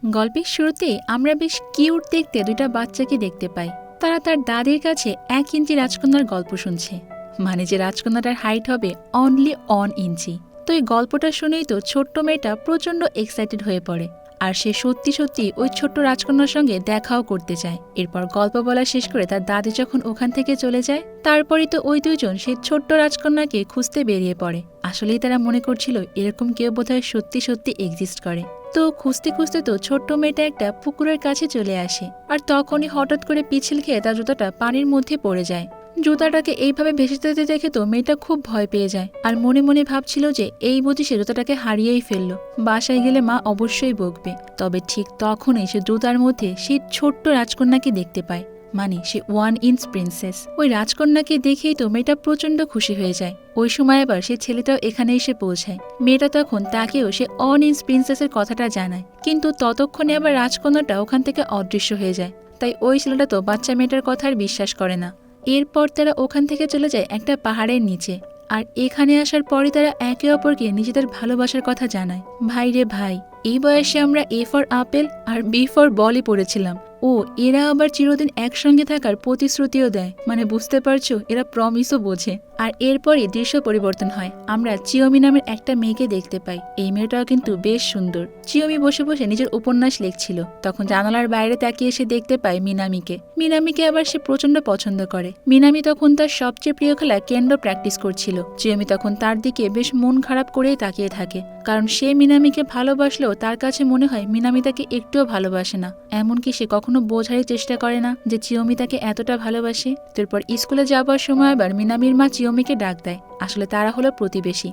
গল্পের শুরুতেই আমরা বেশ কিউট দেখতে দুইটা বাচ্চাকে দেখতে পাই। তারা তার দাদির কাছে 1 ইঞ্চি রাজকন্যার গল্প শুনছে। মানে যে রাজকন্যাটার হাইট হবে অনলি 1 ইঞ্চি। তো এই গল্পটা শুনেই তো ছোট্ট মেয়েটা প্রচন্ড এক্সাইটেড হয়ে পড়ে। আর সে সত্যি সত্যি ওই ছোট্ট রাজকন্যার সঙ্গে দেখাও করতে চায়। এরপর গল্প বলা শেষ করে তার দাদি যখন ওখান থেকে চলে যায়, তারপরই তো ওই দুইজন সেই ছোট্ট রাজকন্যাকে খুঁজতে বেরিয়ে পড়ে। আসলেই তারা মনে করছিল এরকম কেউ বোধহয় সত্যি সত্যি এক্সিস্ট করে। তো খুঁজতে খুঁজতে তো ছোট্ট মেয়েটা একটা পুকুরের কাছে চলে আসে। আর তখনই হঠাৎ করে পিছিল খেয়ে তার জুতাটা পানির মধ্যে পড়ে যায়। জুতাটাকে এইভাবে ভেসে যেতে দেখে তো মেয়েটা খুব ভয় পেয়ে যায়। আর মনে মনে ভাবছিল যে এই বুঝি সে জুতাটাকে হারিয়েই ফেললো, বাসায় গেলে মা অবশ্যই বকবে। তবে ঠিক তখনই সে জুতার মধ্যে সেই ছোট্ট রাজকন্যাকে দেখতে পায়। মানে সে 1 ইঞ্চ প্রিন্সেস। ওই রাজকন্যাকে দেখেই তো মেয়েটা প্রচন্ড খুশি হয়ে যায়। ওই সময় আবার সে ছেলেটাও এখানে এসে পৌঁছায়। মেয়েটা তখন তাকেও সে 1 ইঞ্চ প্রিন্সেসের কথাটা জানায়। কিন্তু ততক্ষণে আবার রাজকন্যাটা ওখান থেকে অদৃশ্য হয়ে যায়। তাই ওই ছেলেটা তো বাচ্চা মেয়েটার কথা আর বিশ্বাস করে না। এরপর তারা ওখান থেকে চলে যায় একটা পাহাড়ের নিচে। আর এখানে আসার পরে তারা একে অপরকে নিজেদের ভালোবাসার কথা জানায়। ভাই রে ভাই, এই বয়সে আমরা এ ফর আপেল আর বি ফর বলই পড়েছিলাম। ও এরা আবার চিরদিন একসঙ্গে থাকার প্রতিশ্রুতিও দেয়। মানে বুঝতে পারছো, এরা প্রমিসও বোঝে। আর এরপরই দৃশ্য পরিবর্তন হয়। আমরা চিওমি নামের একটা মেয়েকে দেখতে পাই। এই মেয়েটাও কিন্তু বেশ সুন্দর। চিওমি বসে বসে নিজের উপন্যাস লিখছিল। তখন জানালার বাইরে তাকিয়ে এসে দেখতে পায় মিনামিকে। মিনামিকে আবার সে প্রচন্ড পছন্দ করে। মিনামি তখন তার সবচেয়ে প্রিয় খেলা কেন্ডো প্র্যাকটিস করছিল। চিওমি তখন তার দিকে বেশ মন খারাপ করেই তাকিয়ে থাকে। কারণ সে মিনামিকে ভালোবাসলেও তার কাছে মনে হয় মিনামি তাকে একটুও ভালোবাসে না। এমনকি সে কখনো বোঝারই চেষ্টা করে না যে চিওমি তাকে এতটা ভালোবাসে। তারপর স্কুলে যাবার সময় আবার মিনামির মা চিওমিকে ডাক দেয়। আসলে তারা হলো প্রতিবেশী।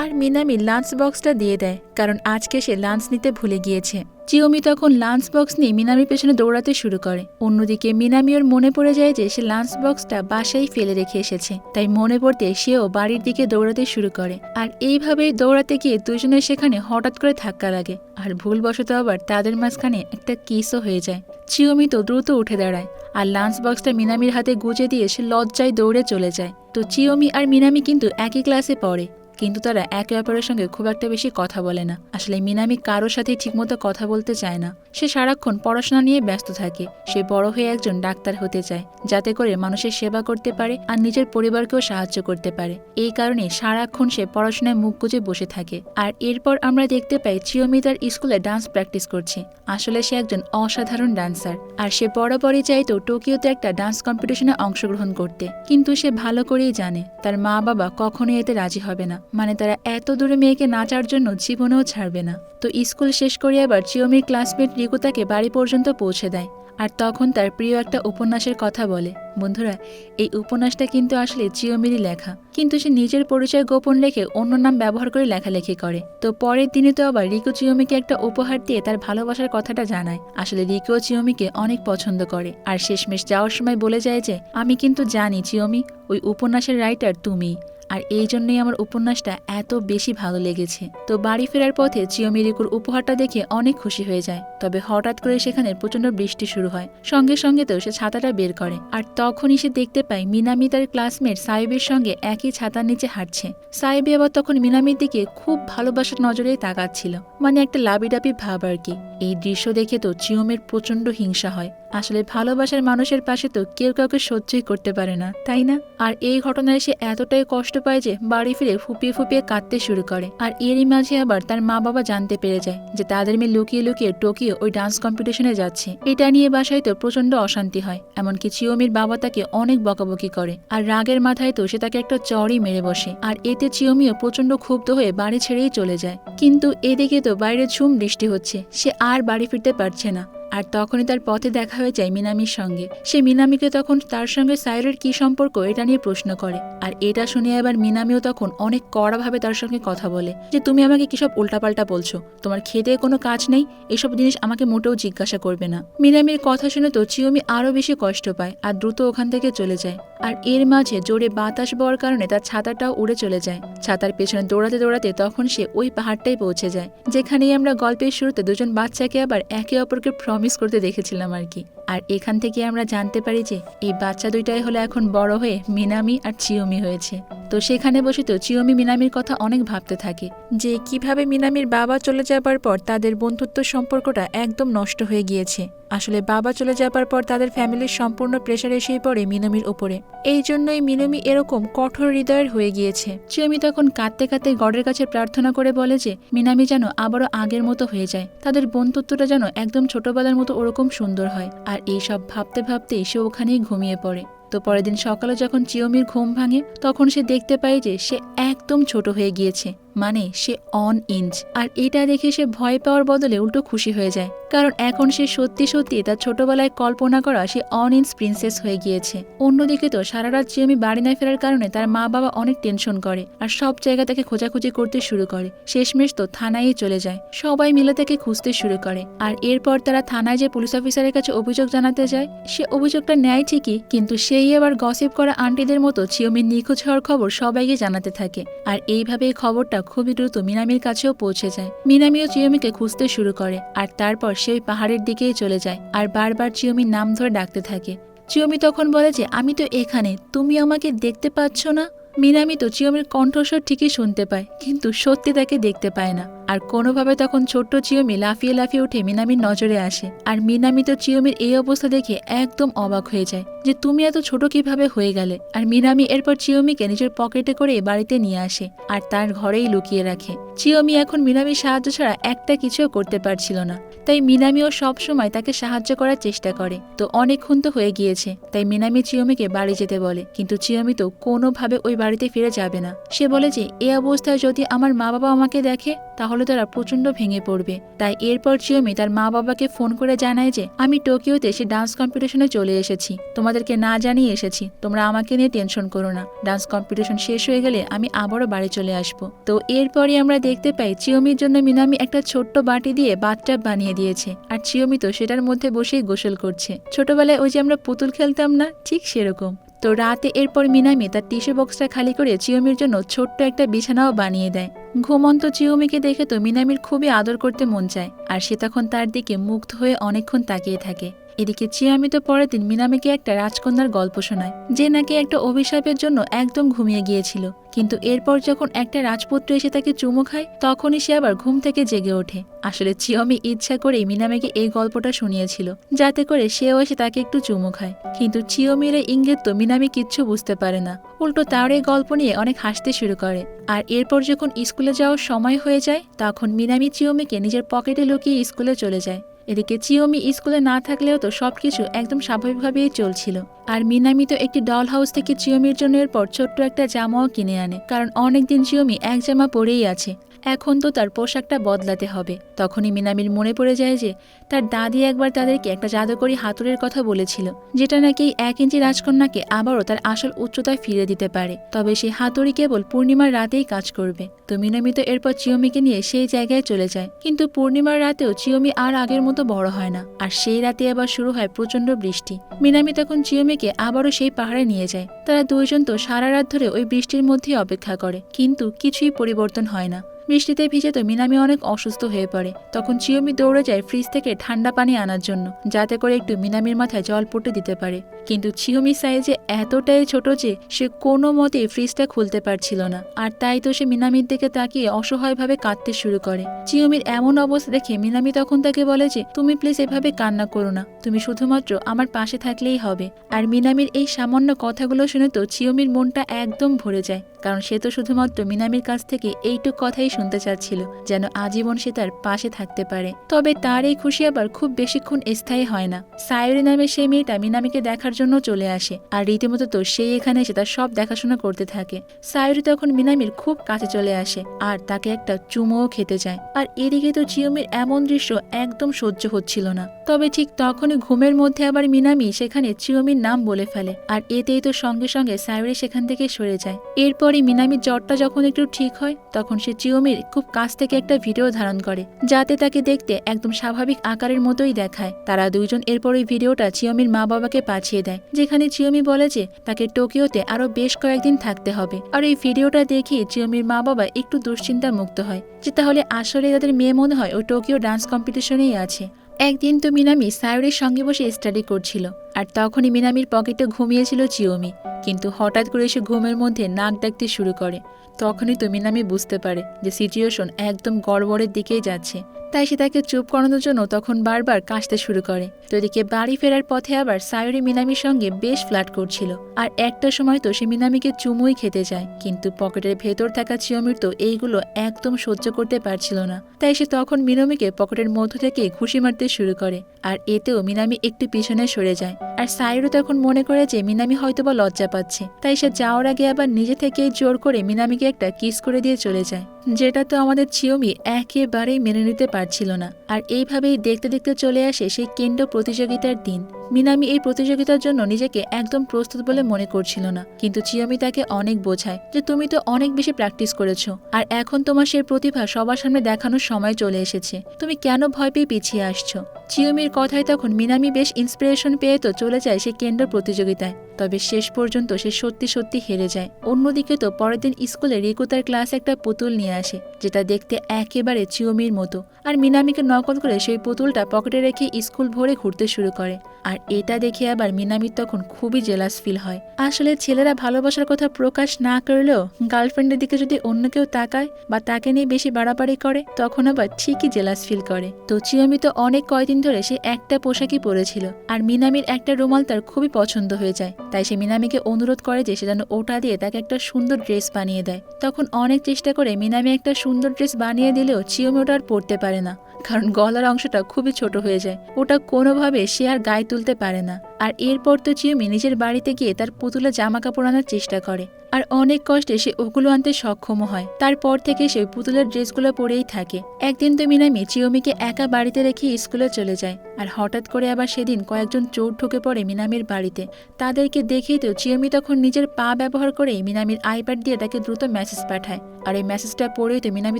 আর মিনামি লাঞ্চ বক্সটা দিয়ে দেয়, কারণ আজকে সে লাঞ্চ নিতে ভুলে গিয়েছে। চিওমি তখন লাঞ্চ বক্স নিয়ে মিনামির পেছনে দৌড়াতে শুরু করে। অন্যদিকে মিনামিওর মনে পড়ে যায় যে সে লাঞ্চ বক্সটা বাসায় ফেলে রেখে এসেছে। তাই মনে পড়তে সেও বাড়ির দিকে দৌড়াতে শুরু করে। আর এইভাবেই দৌড়াতে গিয়ে দুজনের সেখানে হঠাৎ করে ধাক্কা লাগে। আর ভুলবশত আবার তাদের মাঝখানে একটা কিসও হয়ে যায়। চিওমি তো দ্রুত উঠে দাঁড়ায় আর লাঞ্চ বক্সটা মিনামির হাতে গুজে দিয়ে সে লজ্জায় দৌড়ে চলে যায়। তো চিওমি আর মিনামি কিন্তু একই ক্লাসে পড়ে, কিন্তু তারা একে অপরের সঙ্গে খুব একটা বেশি কথা বলে না। আসলে মিনামি কারোর সাথে ঠিকমতো কথা বলতে চায় না। সে সারাক্ষণ পড়াশোনা নিয়ে ব্যস্ত থাকে। সে বড় হয়ে একজন ডাক্তার হতে চায়, যাতে করে মানুষের সেবা করতে পারে আর নিজের পরিবারকেও সাহায্য করতে পারে। এই কারণে সারাক্ষণ সে পড়াশোনায় মুখ গুজে বসে থাকে। আর এরপর আমরা দেখতে পাই চিওমি তার স্কুলে ডান্স প্র্যাকটিস করছে। আসলে সে একজন অসাধারণ ডান্সার। আর সে বরাবরই চাইতো টোকিওতে একটা ডান্স কম্পিটিশনে অংশগ্রহণ করতে। কিন্তু সে ভালো করেই জানে তার মা বাবা কখনোই এতে রাজি হবে না। মানে তারা এত দূরে মেয়েকে নাচার জন্য জীবনেও ছাড়বে না। তো স্কুল শেষ করে আবার চিওমির ক্লাসমেট রিকু তাকে বাড়ি পর্যন্ত পৌঁছে দেয়। আর তখন তার প্রিয় একটা উপন্যাসের কথা বলে। বন্ধুরা, এই উপন্যাসটা কিন্তু আসলে চিওমিরই লেখা, কিন্তু সে নিজের পরিচয় গোপন রেখে অন্য নাম ব্যবহার করে লেখালেখি করে। তো পরের দিনে তো আবার রিকু চিওমিকে একটা উপহার দিয়ে তার ভালোবাসার কথাটা জানায়। আসলে রিকু চিওমিকে অনেক পছন্দ করে। আর শেষমেশ যাওয়ার সময় বলে যায় যে আমি কিন্তু জানি চিওমি, ওই উপন্যাসের রাইটার তুমি। আর এই জন্যই আমার উপন্যাসটা এত বেশি ভালো লেগেছে। তো বাড়ি ফেরার পথে চিওমি রিকুর উপহারটা দেখে অনেক খুশি হয়ে যায়। তবে হঠাৎ করে সেখানে প্রচন্ড বৃষ্টি শুরু হয়। সঙ্গে সঙ্গে তো সে ছাতাটা বের করে। আর তখনই সে দেখতে পায় মিনামি তার ক্লাসমেট সাইবের সঙ্গে একই ছাতার নিচে হাঁটছে। সাইবে আবার তখন মিনামির দিকে খুব ভালোবাসার নজরেই তাকাচ্ছিল। মানে একটা লাবিডাবি ভাব আর কি। এই দৃশ্য দেখে তো চিওমির প্রচন্ড হিংসা হয়। আসলে ভালোবাসার মানুষের পাশে তো কেউ কাউকে সহ্যই করতে পারে না, তাই না? আর এই ঘটনায় সে এতটাই কষ্ট পায় যে বাড়ি ফিরে ফুপিয়ে ফুপিয়ে কাঁদতে শুরু করে। আর এরই মাঝে আবার তার মা বাবা জানতে পেরে যায় যে তাদের মেয়ে লুকিয়ে লুকিয়ে টোকিও ওই ডান্স কম্পিটিশনে যাচ্ছে। এটা নিয়ে বাসায় তো প্রচন্ড অশান্তি হয়। এমনকি চিওমির বাবা তাকে অনেক বকাবকি করে। আর রাগের মাথায় তো সে তাকে একটা চড়ই মেরে বসে। আর এতে চিওমিও প্রচন্ড ক্ষুব্ধ হয়ে বাড়ি ছেড়েই চলে যায়। কিন্তু এদিকে তো বাইরে ঝুম বৃষ্টি হচ্ছে। সে আর বাড়ি ফিরতে পারছে না। আর তখনই তার পথে দেখা হয়ে যায় মিনামির সঙ্গে। সে মিনামিকে তখন তার সঙ্গে সাইরের কি সম্পর্ক এটা নিয়ে প্রশ্ন করে। আর এটা শুনে আবার মিনামিও তখন অনেক কড়াভাবে তার সঙ্গে কথা বলে যে তুমি আমাকে কিসব উল্টাপাল্টা বলছো, তোমার খেতে কোনো কাজ নেই, এসব জিনিস আমাকে মোটেও জিজ্ঞাসা করবে না। মিনামির কথা শুনে তো চিওমি আরো বেশি কষ্ট পায় আর দ্রুত ওখান থেকে চলে যায়। আর এর মাঝে জোরে বাতাস বওয়ার কারণে তার ছাতাটাও উড়ে চলে যায়। ছাতার পেছনে দৌড়াতে দৌড়াতে তখন সে ওই পাহাড়টাই পৌঁছে যায়, যেখানেই আমরা গল্পের শুরুতে দুজন বাচ্চাকে আবার একে অপরকে প্রমিস করতে দেখেছিলাম আর কি। আর এখান থেকে আমরা জানতে পারি যে এই বাচ্চা দুইটাই হলো এখন বড় হয়ে মিনামি আর চিয়োমি হয়েছে। তো সেখানে বসে তো চিয়োমি মিনামির কথা অনেক ভাবতে থাকে যে কিভাবে মিনামির বাবা চলে যাবার পর তাদের বন্ধুত্ব সম্পর্কটা একদম নষ্ট হয়ে গিয়েছে। আসলে বাবা চলে যাবার পর তাদের ফ্যামিলির সম্পূর্ণ প্রেশার এসেই পড়ে মিনামির উপরে, এই জন্যই মিনামি এরকম কঠোর হৃদয়ের হয়ে গিয়েছে। চিয়োমি তখন কাঁদতে কাঁদতে গডের কাছে প্রার্থনা করে বলে যে মিনামি যেন আবারও আগের মতো হয়ে যায়, তাদের বন্ধুত্বটা যেন একদম ছোটবেলার মতো ওরকম সুন্দর হয়। আর এইসব ভাবতে ভাবতেই সে ওখানেই ঘুমিয়ে পড়ে। তো পরের দিন সকালে যখন চিয়োমির ঘুম ভাঙে তখন সে দেখতে পায় যে সে একদম ছোট হয়ে গিয়েছে, মানে সে অন ইঞ্চ। আর এটা দেখে সে ভয় পাওয়ার বদলে উল্টো খুশি হয়ে যায়, কারণ এখন সে সত্যি সত্যি তার ছোটবেলায় কল্পনা করা সে অন ইঞ্চ প্রিন্সেস হয়ে গিয়েছে। অন্যদিকে তো সারা রাত চিয়োমি বাড়ি না ফেরার কারণে তার মা বাবা অনেক টেনশন করে আর সব জায়গা তাকে খোঁজাখুঁজি করতে শুরু করে। শেষমেশ তো থানায় চলে যায়, সবাই মিলে তাকে খুঁজতে শুরু করে। আর এরপর তারা থানায় যে পুলিশ অফিসারের কাছে অভিযোগ জানাতে যায়, সে অভিযোগটা নেয় ঠিকই, কিন্তু সেই আবার গসিপ করা আন্টিদের মতো চিয়োমির নিখোঁজ হওয়ার খবর সবাইকে জানাতে থাকে। আর এইভাবে এই খবরটা খুবই দ্রুত মিনামির কাছেও পৌঁছে যায়। মিনামিও চিয়োমিকে খুঁজতে শুরু করে আর তারপর সে ওই পাহাড়ের দিকেই চলে যায় আর বারবার চিয়োমির নাম ধরে ডাকতে থাকে। চিয়োমি তখন বলে যে আমি তো এখানে, তুমি আমাকে দেখতে পাচ্ছ না? মিনামি তো চিয়োমির কণ্ঠস্বর ঠিকই শুনতে পায়, কিন্তু সত্যি তাকে দেখতে পায় না। আর কোনোভাবে তখন ছোট্ট চিয়োমি লাফিয়ে লাফিয়ে উঠে মিনামির নজরে আসে। আর মিনামি তো চিয়োমির এই অবস্থা দেখে একদম অবাক হয়ে যায় যে তুমি এত ছোট কিভাবে হয়ে গেলে। আর মিনামি এরপর চিয়োমিকে নিজের পকেটে করে বাড়িতে নিয়ে আসে আর তার ঘরেই লুকিয়ে রাখে। চিয়োমি এখন মিনামির সাহায্য ছাড়া একটা কিছুও করতে পারছিল না, তাই মিনামিও সব সময় তাকে সাহায্য করার চেষ্টা করে। তো অনেকক্ষণ তো হয়ে গিয়েছে, তাই মিনামি চিয়োমিকে বাড়ি যেতে বলে, কিন্তু চিয়োমি তো কোনোভাবে ওই বাড়িতে ফিরে যাবে না। সে বলে যে এই অবস্থায় যদি আমার মা বাবা আমাকে দেখে তাহলে তারা প্রচন্ড ভেঙে পড়বে। তাই এরপর চিয়োমি তার মা বাবাকে ফোন করে জানায় যে আমি টোকিওতে সে ডান্স কম্পিটিশনে চলে এসেছি, তোমাদেরকে না জানিয়ে এসেছি, তোমরা আমাকে নিয়ে টেনশন করো না, ডান্স কম্পিটিশন শেষ হয়ে গেলে আমি আবারও বাড়ি চলে আসব। তো এরপরই আমরা দেখতে পাই চিয়োমির জন্য মিনামি একটা ছোট্ট বাটি দিয়ে বাথটাব বানিয়ে দিয়েছে আর চিয়োমি তো সেটার মধ্যে বসেই গোসল করছে। ছোটবেলায় ওই যে আমরা পুতুল খেলতাম না, ঠিক সেরকম। তো রাতে এরপর মিনামি তার টিস্যু বক্সটা খালি করে চিয়োমির জন্য ছোট্ট একটা বিছানাও বানিয়ে দেয়। ঘুমন্ত চিয়োমিকে দেখে তো মিনামির খুবই আদর করতে মন চায় আর সে তখন তার দিকে মুগ্ধ হয়ে অনেকক্ষণ তাকিয়ে থাকে। এদিকে চিয়োমি তো পরের দিন মিনামিকে একটা রাজকন্যার গল্প শোনায়, যে নাকি একটা অভিশাপের জন্য একদম ঘুমিয়ে গিয়েছিল, কিন্তু এরপর যখন একটা রাজপুত্র এসে তাকে চুমু খায় তখনই সে আবার ঘুম থেকে জেগে ওঠে। আসলে চিয়োমি ইচ্ছা করেই মিনামিকে এই গল্পটা শুনিয়েছিল যাতে করে সেও এসে তাকে একটু চুমু খায়, কিন্তু চিয়োমির এই ইঙ্গিত তো মিনামি কিচ্ছু বুঝতে পারে না, উল্টো তার এই গল্প নিয়ে অনেক হাসতে শুরু করে। আর এরপর যখন স্কুলে যাওয়ার সময় হয়ে যায় তখন মিনামি চিয়োমিকে নিজের পকেটে লুকিয়ে স্কুলে চলে যায়। এদিকে চিয়োমি স্কুলে না থাকলেও তো সবকিছু একদম স্বাভাবিকভাবেই চলছিল। আর মিনামি তো একটি ডল হাউস থেকে চিয়োমির জন্য এরপর ছোট্ট একটা জামাও কিনে আনে, কারণ অনেকদিন চিয়োমি এক জামা পরেই আছে, এখন তো তার পোশাকটা বদলাতে হবে। তখনই মিনামির মনে পড়ে যায় যে তার দাদি একবার তাদেরকে একটা জাদুকরী হাতুড়ির কথা বলেছিল, যেটা নাকি 1 ইঞ্চি রাজকন্যাকে আবারও তার আসল উচ্চতায় ফিরে দিতে পারে, তবে সেই হাতুড়ি কেবল পূর্ণিমার রাতেই কাজ করবে। তো মিনামি তো এরপর চিয়োমিকে নিয়ে সেই জায়গায় চলে যায়, কিন্তু পূর্ণিমার রাতেও চিয়োমি আর আগের মতো বড় হয় না, আর সেই রাতে আবার শুরু হয় প্রচন্ড বৃষ্টি। মিনামি তখন চিয়োমিকে আবারও সেই পাহাড়ে নিয়ে যায়। তারা দুইজন তো সারা রাত ধরে ওই বৃষ্টির মধ্যেই অপেক্ষা করে, কিন্তু কিছুই পরিবর্তন হয় না। বৃষ্টিতে ভিজে তো মিনামি অনেক অসুস্থ হয়ে পড়ে। তখন চিয়োমি দৌড়ে যায় ফ্রিজ থেকে ঠান্ডা পানি আনার জন্য, যাতে করে একটু মিনামির মাথায় জল পড়তে দিতে পারে, কিন্তু চিয়োমির সাইজে এতটাই ছোট যে সে কোনো মতেই ফ্রিজটা খুলতে পারছিল না। আর তাই তো সে মিনামির দিকে তাকিয়ে অসহায়ভাবে কাঁদতে শুরু করে। চিয়োমির এমন অবস্থা দেখে মিনামি তখন তাকে বলে যে তুমি প্লিজ এভাবে কান্না করো না, তুমি শুধুমাত্র আমার পাশে থাকলেই হবে। আর মিনামির এই সামান্য কথাগুলো শুনে তো চিয়োমির মনটা একদম ভরে যায়, কারণ সে তো শুধুমাত্র মিনামির কাছ থেকে এইটুক কথাই শুনতে চাচ্ছিল, যেন আজীবন সে তার পাশে থাকতে পারে। তবে তার এই খুশি আবার খুব বেশিক্ষণ স্থায়ী হয় না। সায়রি নামে সেই মেয়েটা মিনামিকে দেখার জন্য চলে আসে, আর রীতিমতো তো সেই এখানে এসে তার সব দেখাশোনা করতে থাকে। সায়রি তখন মিনামির খুব কাছে চলে আসে আর তাকে একটা চুমুও খেতে যায়। আর এদিকে তো চিয়োমির এমন দৃশ্য একদম সহ্য হচ্ছিল না। তবে ঠিক তখনই ঘুমের মধ্যে আবার মিনামি সেখানে চিয়োমির নাম বলে ফেলে, আর এতেই তো সঙ্গে সঙ্গে সায়রি সেখান থেকে সরে যায়। এরপরে এরপরই মিনামির জ্বরটা যখন একটু ঠিক হয় তখন সে চিওমির খুব কাছ থেকে একটা ভিডিও ধারণ করে, যাতে তাকে দেখতে একদম স্বাভাবিক আকারের মতোই দেখায়। তারা দুইজন এরপর ওই ভিডিওটা চিওমির মা বাবাকে পাঠিয়ে দেয়, যেখানে চিওমি বলে যে তাকে টোকিওতে আরো বেশ কয়েকদিন থাকতে হবে। আর এই ভিডিওটা দেখে চিওমির মা বাবা একটু দুশ্চিন্তা মুক্ত হয় যে তাহলে আসলে তাদের মেয়ে মনে হয় ওই টোকিও ডান্স কম্পিটিশনেই আছে। একদিন তো মিনামি সায়রির সঙ্গে বসে স্টাডি করছিল, আর তখনই মিনামির পকেটে ঘুমিয়েছিল চিওমি, কিন্তু হঠাৎ করে সে ঘুমের মধ্যে নাক ডাকতে শুরু করে। তখনই তো মিনামি বুঝতে পারে যে সিচুয়েশন একদম গড়বড়ের দিকেই যাচ্ছে, তাই সে তাকে চুপ করানোর জন্য তখন বারবার কাশতে শুরু করে। তো এদিকে বাড়ি ফেরার পথে আবার সায়রি মিনামির সঙ্গে বেশ ফ্লার্ট করছিল, আর একটা সময় তো সে মিনামিকে চুমুই খেতে যায়, কিন্তু পকেটের ভেতর থাকা চিওমির তো এইগুলো একদম সহ্য করতে পারছিল না। তাই সে তখন মিনামিকে পকেটের মধ্য থেকে ঘুষি মারতে শুরু করে, আর এতেও মিনামি একটু পিছনে সরে যায়। আর সায়রি তখন মনে করে যে মিনামি হয়তোবা লজ্জা পাচ্ছে, তাই সে যাওয়ার আগে আবার নিজে থেকেই জোর করে মিনামিকে একটা কিস করে দিয়ে চলে যায়, যেটা তো আমাদের চিওমি একেবারেই মেনে নিতে পারছিল না। আর এইভাবেই দেখতে দেখতে চলে আসে সেই কেন্দ্র প্রতিযোগিতার দিন। মিনামি এই প্রতিযোগিতার জন্য নিজেকে একদম প্রস্তুত বলে মনে করছিল না, কিন্তু চিওমি তাকে অনেক বোঝায় যে তুমি তো অনেক বেশি প্র্যাকটিস করেছো, আর এখন তোমার সেই প্রতিভা সবার সামনে দেখানোর সময় চলে এসেছে, তুমি কেন ভয় পেয়ে পিছিয়ে আসছো। চিওমির কথায় তখন মিনামি বেশ ইন্সপিরেশন পেয়ে তো চলে যায় সেই কেন্দ্র প্রতিযোগিতায়, তবে শেষ পর্যন্ত সে সত্যি সত্যি হেরে যায়। অন্যদিকে তো পরের দিন স্কুলে রিকু তার ক্লাসে একটা পুতুল নিয়ে আসে, যেটা দেখতে একেবারে চিওমির মতো, আর মিনামিকে নকল করে সেই পুতুলটা পকেটে রেখে স্কুল ভরে ঘুরতে শুরু করে। আর এটা দেখে আবার মিনামির তখন খুবই জেলাস ফিল হয়। আসলে ছেলেরা ভালোবাসার কথা প্রকাশ না করলেও গার্লফ্রেন্ডের দিকে যদি অন্য কেউ তাকায় বা তাকে নিয়ে বেশি বাড়াবাড়ি করে তখন আবার ঠিকই জেলাস ফিল করে। তো চিওমি তো অনেক কয়দিন ধরে সে একটা পোশাকই পরেছিল, আর মিনামির একটা রুমাল তার খুবই পছন্দ হয়ে যায়, তাই সে মিনামিকে অনুরোধ করে যে সে যেন ওটা দিয়ে তাকে একটা সুন্দর ড্রেস বানিয়ে দেয়। তখন অনেক চেষ্টা করে মিনামি একটা সুন্দর ড্রেস বানিয়ে দিলেও চিওমি ওটা আর পরতে পারে না, কারণ গলার অংশটা খুবই ছোট হয়ে যায়, ওটা কোনোভাবে সে আর গায়ে তুলতে পারে না। আর এরপর তো চিওমি নিজের বাড়িতে গিয়ে তার পুতুলের জামা কাপড় আনার চেষ্টা করে, আর অনেক কষ্টে সে ওগুলো আনতে সক্ষম হয়। তারপর থেকে সে পুতুলের ড্রেসগুলো পরেই থাকে। একদিন তো মিনামি চিওমিকে একা বাড়িতে রেখে স্কুলে চলে যায়, আর হঠাৎ করে আবার সেদিন কয়েকজন চোর ঢুকে পড়ে মিনামির বাড়িতে। তাদেরকে দেখেই তো চিওমি তখন নিজের পা ব্যবহার করে মিনামির আইপ্যাড দিয়ে তাকে দ্রুত মেসেজ পাঠায়, আর এই মেসেজটা পড়েই তো মিনামি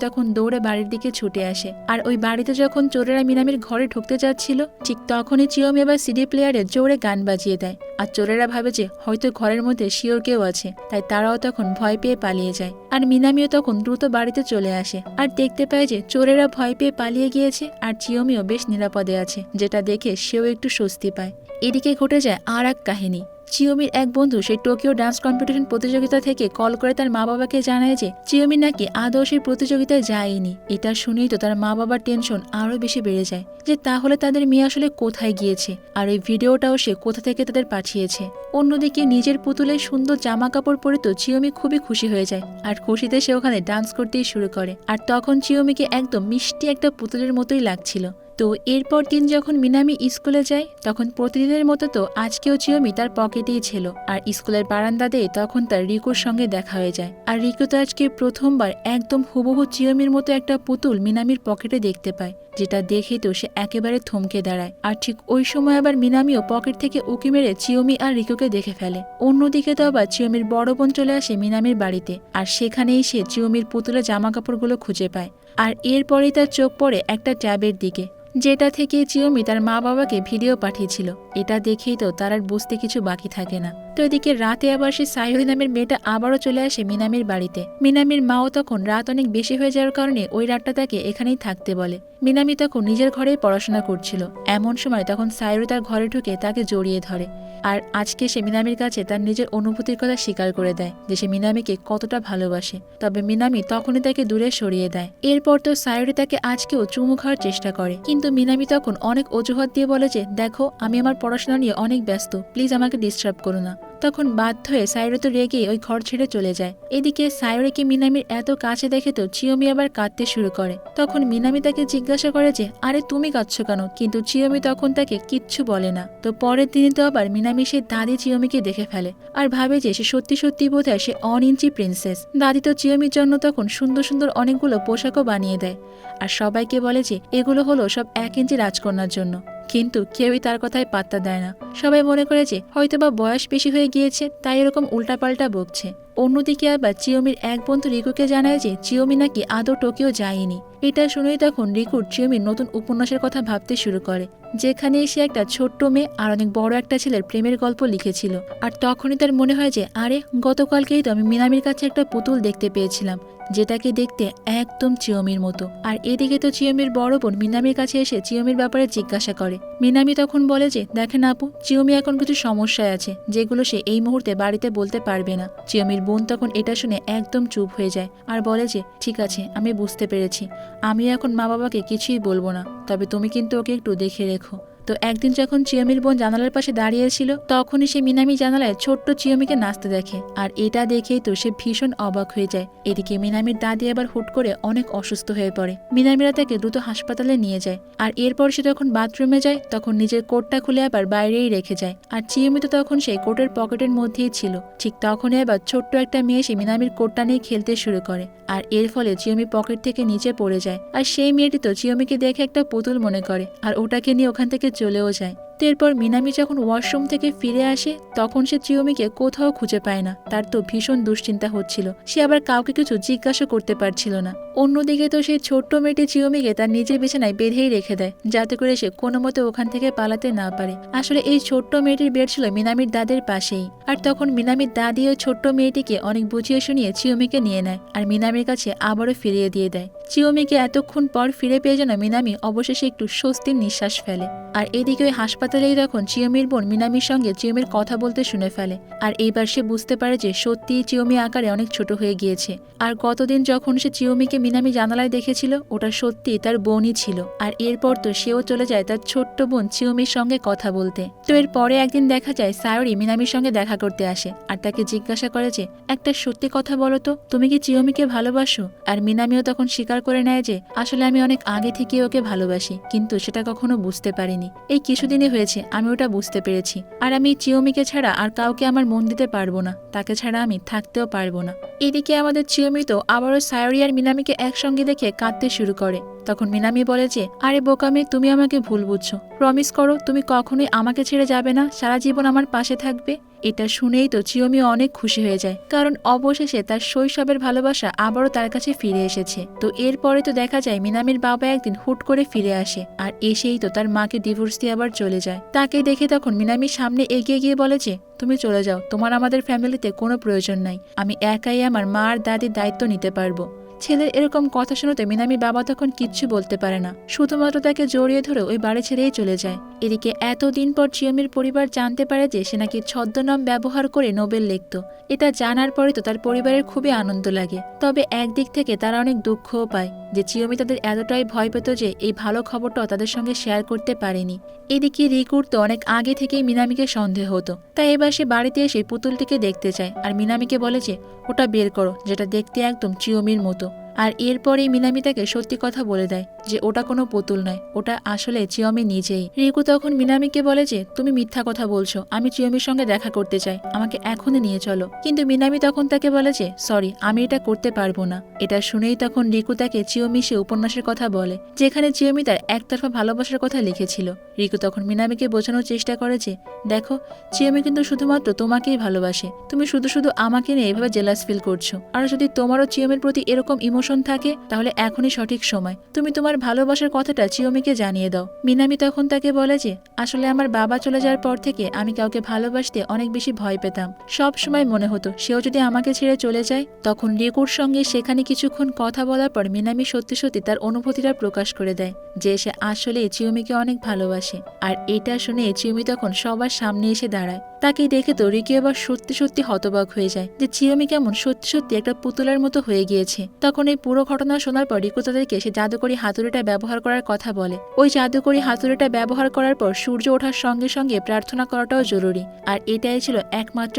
তখন দৌড়ে বাড়ির দিকে ছুটে আসে। আর ওই বাড়িতে যখন চোরেরা মিনামির ঘরে ঢুকতে যাচ্ছিল ঠিক তখনই চিওমি আবার সিডি প্লেয়ারে জোরে গান বাজিয়ে দেয়, আর চোরেরা ভাবে যে হয়তো ঘরের মধ্যে শিওর কেউ আছে, তাই তারাও তখন ভয় পেয়ে পালিয়ে যায়। আর মিনামিও তখন দ্রুত বাড়িতে চলে আসে, আর দেখতে পায় যে চোরেরা ভয় পেয়ে পালিয়ে গিয়েছে, আর চিওমিও বেশ নিরাপদে আছে, যেটা দেখে সেও একটু স্বস্তি পায়। এদিকে ঘটে যায় আর এক কাহিনী। চিওমির এক বন্ধু সেই টোকিও ডান্স কম্পিটিশন প্রতিযোগিতা থেকে কল করে তার মা বাবাকে জানায় যে চিওমি নাকি আদৌ সেই প্রতিযোগিতায় যায়নি। এটা শুনেই তো তার মা বাবার টেনশন আরো বেশি বেড়ে যায় যে তাহলে তাদের মেয়ে আসলে কোথায় গিয়েছে, আর ওই ভিডিওটাও সে কোথা থেকে তাদের পাঠিয়েছে। অন্যদিকে নিজের পুতুলের সুন্দর জামা কাপড় পরে তো চিওমি খুবই খুশি হয়ে যায়, আর খুশিতে সে ওখানে ডান্স করতেই শুরু করে। আর তখন চিওমিকে একদম মিষ্টি একটা পুতুলের মতোই লাগছিল। তো এরপর দিন যখন মিনামি স্কুলে যায় তখন প্রতিদিনের মতো তো আজকেও চিওমি তার পকেটেই ছিল, আর স্কুলের বারান্দাতে তখন তার রিকুর সঙ্গে দেখা হয়ে যায়। আর রিকু তো আজকে প্রথমবার একদম হুবহু চিওমির মতো একটা পুতুল মিনামির পকেটে দেখতে পায়, যেটা দেখেই তো সে একেবারে থমকে দাঁড়ায়। আর ঠিক ওই সময় আবার মিনামিও পকেট থেকে উকি মেরে চিওমি আর রিকুকে দেখে ফেলে। অন্যদিকে তো আবার চিওমির বড় বোন চলে আসে মিনামির বাড়িতে, আর সেখানেই সে চিওমির পুতুলের জামা কাপড়গুলো খুঁজে পায়। আর এরপরেই তার চোখ পড়ে একটা ট্যাবের দিকে, যেটা থেকে চিওমি তার মা বাবাকে ভিডিও পাঠিয়েছিল। এটা দেখেই তো তার আর বুঝতে কিছু বাকি থাকে না। তো এদিকে রাতে আবার সে সাইহরি নামের মেয়েটা আবারও চলে আসে মিনামির বাড়িতে। মিনামির মাও তখন রাত অনেক বেশি হয়ে যাওয়ার কারণে ওই রাতটা তাকে এখানেই থাকতে বলে। মিনামি তখন নিজের ঘরেই পড়াশোনা করছিল, এমন সময় তখন সাইহরি তার ঘরে ঢুকে তাকে জড়িয়ে ধরে। আর আজকে সে মিনামির কাছে তার নিজের অনুভূতির কথা স্বীকার করে দেয় যে সে মিনামিকে কতটা ভালোবাসে। তবে মিনামি তখনই তাকে দূরে সরিয়ে দেয়। এরপর তো সাইহরি তাকে আজকেও চুমু খাওয়ার চেষ্টা করে, কিন্তু মিনামি তখন অনেক অজুহাত দিয়ে বলে যে দেখো আমি আমার পড়াশোনা নিয়ে অনেক ব্যস্ত, প্লিজ আমাকে ডিস্টার্ব করো না। তখন বাধ্য হয়ে সাইহরি তো রেগে ওই ঘর ছেড়ে চলে যায়। এদিকে সাইহরিকে মিনামির এত কাছে দেখে তো চিওমি আবার কাঁদতে শুরু করে। তখন মিনামি তাকে জিজ্ঞাসা করে যে আরে তুমি কাঁদছো কেন, কিন্তু চিওমি তখন তাকে কিচ্ছু বলে না। তো পরের দিনে তো আবার মিনামি সে দাদি চিওমিকে দেখে ফেলে, আর ভাবে যে সে সত্যি সত্যি বোধহয় সে অনিঞ্চি প্রিন্সেস। দাদি তো চিওমির জন্য তখন সুন্দর সুন্দর অনেকগুলো পোশাকও বানিয়ে দেয়, আর সবাইকে বলে যে এগুলো হলো সব 1 ইঞ্চি রাজকন্যার জন্য। কিন্তু কেউই তার কথায় পাত্তা দেয় না। সবাই মনে করে যে হয়তোবা বয়স বেশি হয়ে গিয়েছে তাই এরকম উল্টাপাল্টা বকছে। অন্যদিকে আবার চিয়োমির এক বন্ধু রিকুকে জানায় যে চিয়োমি নাকি আদৌ টোকিও যায়নি। এটা শুনেই তখন রিকুর চিয়োমির নতুন উপন্যাসের কথা ভাবতে শুরু করে, যেখানে সে একটা ছোট্ট মেয়ে আর অনেক বড় একটা ছেলের প্রেমের গল্প লিখেছিল। আর তখনই তার মনে হয় যে আরে গতকালকেই তো আমি মিনামির কাছে একটা পুতুল দেখতে পেয়েছিলাম, যেটাকে দেখতে একদম চিয়োমির মতো। আর এদিকে তো চিয়োমির বড় বোন মিনামির কাছে এসে চিয়োমির ব্যাপারে জিজ্ঞাসা করে। মিনামি তখন বলে যে দেখেন আপু, চিয়োমি এখন কিছু সমস্যায় আছে যেগুলো সে এই মুহূর্তে বাড়িতে বলতে পারবে না। চিয়োমির বোন তখন এটা শুনে একদম চুপ হয়ে যায় আর বলে যে ঠিক আছে, আমি বুঝতে পেরেছি, আমি এখন মা বাবাকে কিছুই বলবো না, তবে তুমি কিন্তু ওকে একটু দেখে রেখো। তো একদিন যখন চিয়োমির বোন জানালার পাশে দাঁড়িয়েছিল, তখনই সে মিনামি জানালায় ছোট্ট চিয়োমিকে নাচতে দেখে। আর এটা দেখেই তো সে ভীষণ অবাক হয়ে যায়। এদিকে মিনামির দাদি আবার হুট করে অনেক অসুস্থ হয়ে পড়ে। মিনামিরা তাকে দ্রুত হাসপাতালে নিয়ে যায়। আর এরপর সে যখন বাথরুমে যায়, তখন নিজের কোটটা খুলে আবার বাইরেই রেখে যায়। আর চিয়োমি তো তখন সেই কোটের পকেটের মধ্যেই ছিল। ঠিক তখনই আবার ছোট্ট একটা মেয়ে সে মিনামির কোটটা নিয়ে খেলতে শুরু করে। আর এর ফলে চিয়োমি পকেট থেকে নিচে পড়ে যায়। আর সেই মেয়েটি তো চিয়োমিকে দেখে একটা পুতুল মনে করে আর ওটাকে নিয়ে ওখান থেকে চলেও যায়। তো এরপর মিনামি যখন ওয়াশরুম থেকে ফিরে আসে, তখন সে চিয়োমিকে কোথাও খুঁজে পায় না। তার তো ভীষণ দুশ্চিন্তা হচ্ছিল, সে আবার কাউকে কিছু জিজ্ঞাসা করতে পারছিল না। অন্যদিকে তো সেই ছোট্ট মেয়েটি চিয়োমিকে তার নিজের বিছানায় বেঁধেই রেখে দেয়, যাতে করে সে কোনো মতে ওখান থেকে পালাতে না পারে। আসলে এই ছোট্ট মেয়েটির বেড ছিল মিনামির দাদের পাশেই। আর তখন মিনামির দাদি ওই ছোট্ট মেয়েটিকে অনেক বুঝিয়ে শুনিয়ে চিয়োমিকে নিয়ে নেয় আর মিনামির কাছে আবারও ফিরিয়ে দিয়ে দেয়। চিয়োমিকে এতক্ষণ পর ফিরে পেয়ে যেন মিনামি অবশেষে একটু স্বস্তির নিঃশ্বাস ফেলে। আর এদিকে ওই হাসপাতালেই তখন চিয়োমির বোন মিনামির সঙ্গে চিয়োমির কথা বলতে শুনে ফেলে। আর এইবার সে বুঝতে পারে যে সত্যিই চিয়োমি আকারে অনেক ছোট হয়ে গিয়েছে। আর গতদিন যখন সে চিয়োমিকে মিনামি জানালায় দেখেছিল, ওটা সত্যিই তার বোনই ছিল। আর এরপর তো সেও চলে যায় তার ছোট্ট বোন চিয়োমির সঙ্গে কথা বলতে। তো এর পরে একদিন দেখা যায় সায়োরি মিনামির সঙ্গে দেখা করতে আসে আর তাকে জিজ্ঞাসা করে যে একটা সত্যি কথা বলো তো, তুমি কি চিয়োমিকে ভালোবাসো? আর মিনামিও তখন স্বীকার করে নেয় যে আসলে আমি অনেক আগে থেকে ওকে ভালোবাসি, কিন্তু সেটা কখনো বুঝতে পারিনি। এই কিছুদিনই হয়েছে আমি ওটা বুঝতে পেরেছি। আর আমি চিয়োমিকে ছাড়া আর কাউকে আমার মন দিতে পারবো না, তাকে ছাড়া আমি থাকতেও পারবো না। এদিকে আমাদের চিয়োমি তো আবারও সায়োরি আর মিনামিকে একসঙ্গে দেখে কাঁদতে শুরু করে। তখন মিনামি বলে যে আরে বোকামি, তুমি আমাকে ভুল বুঝছো, প্রমিস করো তুমি কখনোই আমাকে ছেড়ে যাবে না, সারা জীবন আমার পাশে থাকবে। এটা শুনেই তো চিয়োমি অনেক খুশি হয়ে যায়, কারণ অবশেষে তার শৈশবের ভালোবাসা আবারও তার কাছে ফিরে এসেছে। তো এরপরে তো দেখা যায় মিনামির বাবা একদিন হুট করে ফিরে আসে আর এসেই তো তার মাকে ডিভোর্স দিয়ে আবার চলে যায়। তাকে দেখে তখন মিনামির সামনে এগিয়ে গিয়ে বলে যে তুমি চলে যাও, তোমার আমাদের ফ্যামিলিতে কোনো প্রয়োজন নাই, আমি একাই আমার মা আর দাদির দায়িত্ব নিতে পারবো। ছেলের এরকম কথা শুনতে মিনামির বাবা তখন কিচ্ছু বলতে পারে না, শুধুমাত্র তাকে জড়িয়ে ধরে ওই বাড়ি ছেড়েই চলে যায়। এদিকে এতদিন পর চিয়োমির পরিবার জানতে পারে যে সে নাকি ছদ্মনাম ব্যবহার করে নোবেল লিখত। এটা জানার পরে তো তার পরিবারের খুবই আনন্দ লাগে, তবে একদিক থেকে তারা অনেক দুঃখও পায় যে চিয়োমি তাদের এতটাই ভয় পেত যে এই ভালো খবরটাও তাদের সঙ্গে শেয়ার করতে পারেনি। এদিকে রিকুর তো অনেক আগে থেকেই মিনামিকে সন্দেহ হতো, তাই এবার সে বাড়িতে এসে পুতুলটিকে দেখতে চায় আর মিনামিকে বলে যে ওটা বের করো, যেটা দেখতে একদম চিয়োমির মতো। আর এরপরেই মিনামি তাকে সত্যি কথা বলে দেয় যে ওটা কোনো পুতুল নয়, ওটা আসলে চিয়োমি নিজেই। রিকু তখন মিনামিকে বলে যে তুমি মিথ্যা কথা বলছো, আমি চিয়োমির সঙ্গে দেখা করতে চাই, আমাকে এখনই নিয়ে চলো। কিন্তু মিনামি তখন তাকে বলে যে সরি, আমি এটা করতে পারবো না। এটা শুনেই তখন রিকু তাকে চিয়োমি সে উপন্যাসের কথা বলে, যেখানে চিয়োমি তার একতরফা ভালোবাসার কথা লিখেছিল। রিকু তখন মিনামিকে বোঝানোর চেষ্টা করে যে দেখো, চিয়োমি কিন্তু শুধুমাত্র তোমাকেই ভালোবাসে, তুমি শুধু শুধু আমাকে নিয়ে এভাবে জেলাস ফিল করছো। আর যদি তোমারও চিয়োমির প্রতি এরকম ইমোশন থাকে, তাহলে এখনই সঠিক সময়, তুমি তোমার ভালোবাসার কথাটা চিয়োমিকে জানিয়ে দাও। মিনামি তখন তাকে বলে যে আসলে আমার বাবা চলে যাওয়ার পর থেকে আমি কাউকে ভালোবাসতে অনেক বেশি ভয় পেতাম, সব সময় মনে হতো সেও যদি আমাকে ছেড়ে চলে যায়। তখন রিকুর সঙ্গে সেখানে কিছুক্ষণ কথা বলার পর মিনামি সত্যি সত্যি তার অনুভূতিটা প্রকাশ করে দেয় যে সে আসলে চিয়োমিকে অনেক ভালোবাসে। আর এটা শুনে চিয়োমি তখন সবার সামনে এসে দাঁড়ায়। তাকে দেখে তো রিকি এবার সত্যি সত্যি হতবাক হয়ে যায় যে চিয়োমি কেমন সত্যি সত্যি একটা পুতুলের মতো হয়ে গিয়েছে। তখন এই পুরো ঘটনা শোনার পর রিকু তাদেরকে সে জাদুকরি হাতুড়িটা ব্যবহার করার কথা বলে। ওই জাদুকরি হাতুড়িটা ব্যবহার করার পর সূর্য ওঠার সঙ্গে সঙ্গে প্রার্থনা করাটাও জরুরি। আর এটাই ছিল একমাত্র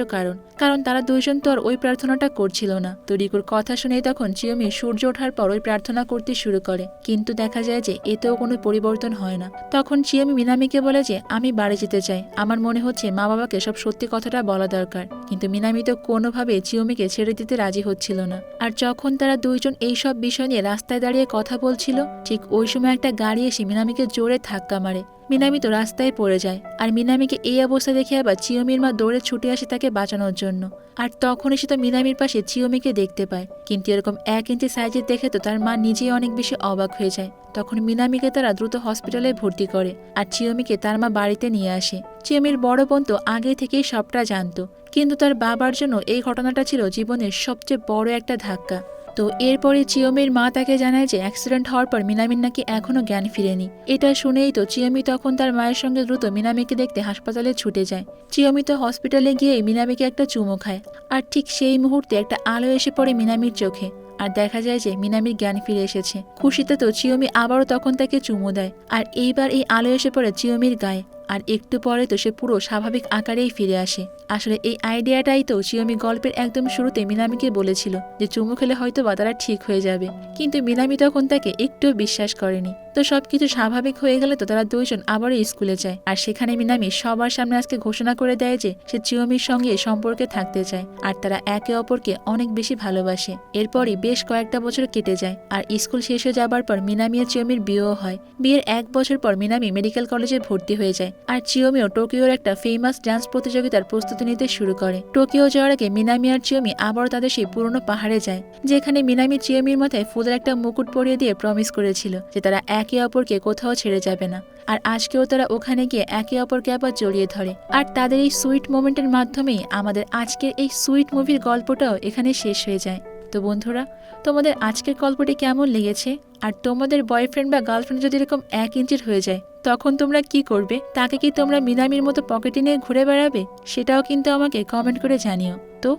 কারণ তারা দুইজন তো আর ওই প্রার্থনাটা করছিল না। তো রিকুর কথা শুনেই তখন চিয়োমি সূর্য ওঠার পর ওই প্রার্থনা করতে শুরু করে, কিন্তু দেখা যায় যে এতেও কোনো পরিবর্তন হয় না। তখন চিয়োমি মিনামিকে বলে যে আমি বাড়ি যেতে চাই, আমার মনে হচ্ছে মা বাবাকে সব সত্যি কথাটা বলা দরকার। কিন্তু মিনামি তো কোনোভাবে চিয়োমিকে ছেড়ে দিতে রাজি হচ্ছিল না। আর যখন তারা দুইজন এইসব বিষয় নিয়ে রাস্তায় দাঁড়িয়ে কথা বলছিল, ঠিক ওই সময় একটা গাড়ি এসে মিনামিকে জোরে ধাক্কা মারে। মিনামি তো রাস্তায় পড়ে যায়, আর মিনামিকে এই অবস্থা দেখে আবার চিয়োমির মা দৌড়ে ছুটে আসে তাকে বাঁচানোর জন্য। আর তখনই সে তো মিনামির পাশে চিয়োমিকে দেখতে পায়, কিন্তু এরকম 1 ইঞ্চি সাইজের দেখে তো তার মা নিজেই অনেক বেশি অবাক হয়ে যায়। তখন মিনামিকে তারা দ্রুত হসপিটালে ভর্তি করে, আর চিয়োমিকে তার মা বাড়িতে নিয়ে আসে। চিয়োমির বড় বোন তো আগে থেকেই সবটা জানতো, কিন্তু তার বাবার জন্য এই ঘটনাটা ছিল জীবনের সবচেয়ে বড় একটা ধাক্কা। তো এরপরে চিয়োমির মা তাকে জানায় যে অ্যাক্সিডেন্ট হওয়ার পর মিনামির নাকি এখনো জ্ঞান ফিরেনি। এটা শুনেই তো চিয়োমি তখন তার মায়ের সঙ্গে দ্রুত মিনামিকে দেখতে হাসপাতালে ছুটে যায়। চিয়োমি তো হসপিটালে গিয়ে মিনামিকে একটা চুমো খায়, আর ঠিক সেই মুহূর্তে একটা আলো এসে পড়ে মিনামির চোখে, আর দেখা যায় যে মিনামির জ্ঞান ফিরে এসেছে। খুশিতে তো চিয়োমি আবারও তখন তাকে চুমো দেয়, আর এইবার এই আলো এসে পড়ে চিয়োমির গায়ে, আর একটু পরে তো সে পুরো স্বাভাবিক আকারেই ফিরে আসে। আসলে এই আইডিয়াটাই তো চিয়োমি গল্পের একদম শুরুতে মিনামিকে বলেছিল যে চুমু খেলে হয়তো বা তারা ঠিক হয়ে যাবে, কিন্তু মিনামি তখন তাকে একটুও বিশ্বাস করেনি। তো সবকিছু স্বাভাবিক হয়ে গেলে তো তারা দুইজন আবারও স্কুলে যায়, আর সেখানে মিনামি সবার সামনে আজকে ঘোষণা করে দেয় যে সে চিয়োমির সঙ্গে সম্পর্কে থাকতে চায়, আর তারা একে অপরকে অনেক বেশি ভালোবাসে। এরপরই বেশ কয়েকটা বছর কেটে যায়, আর স্কুল শেষ হয়ে যাবার পর মিনামি আর চিয়োমির বিয়েও হয়। বিয়ের 1 বছর পর মিনামি মেডিকেল কলেজে ভর্তি হয়ে যায়, আর চিয়োমিও টোকিওর একটা ফেমাস ডান্স প্রতিযোগিতার প্রস্তুতি নিতে শুরু করে। টোকিও যাওয়ার আগে মিনামি আর চিয়োমি আবারও তাদের সেই পুরনো পাহাড়ে যায়, যেখানে মিনামি চিয়োমির মাথায় ফুলের একটা মুকুট পরিয়ে দিয়ে প্রমিস করেছিল যে তারা একে অপরকে কোথাও ছেড়ে যাবে না। আর আজকেও তারা ওখানে গিয়ে একে অপরকে আবার জড়িয়ে ধরে, আর তাদের এই সুইট মোমেন্টের মাধ্যমেই আমাদের আজকের এই সুইট মুভির গল্পটাও এখানে শেষ হয়ে যায়। তো বন্ধুরা, তোমাদের আজকের গল্পটি কেমন লেগেছে? আর তোমাদের বয়ফ্রেন্ড বা গার্লফ্রেন্ড যদি এরকম 1 ইঞ্চির হয়ে যায়, তখন তোমরা কি করবে? তাকে কি তোমরা মিনামির মতো পকেটে নিয়ে ঘুরে বেড়াবে? সেটাও কিন্তু আমাকে কমেন্ট করে জানিও। তো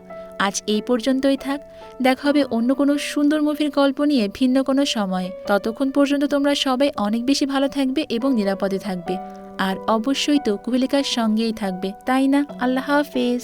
আজ এই পর্যন্তই থাক, দেখা হবে অন্য কোনো সুন্দর মুভির গল্প নিয়ে ভিন্ন কোনো সময়ে। ততক্ষণ পর্যন্ত তোমরা সবাই অনেক বেশি ভালো থাকবে এবং নিরাপদে থাকবে, আর অবশ্যই তো কুহেলিকার সঙ্গেই থাকবে, তাই না? আল্লাহ হাফেজ।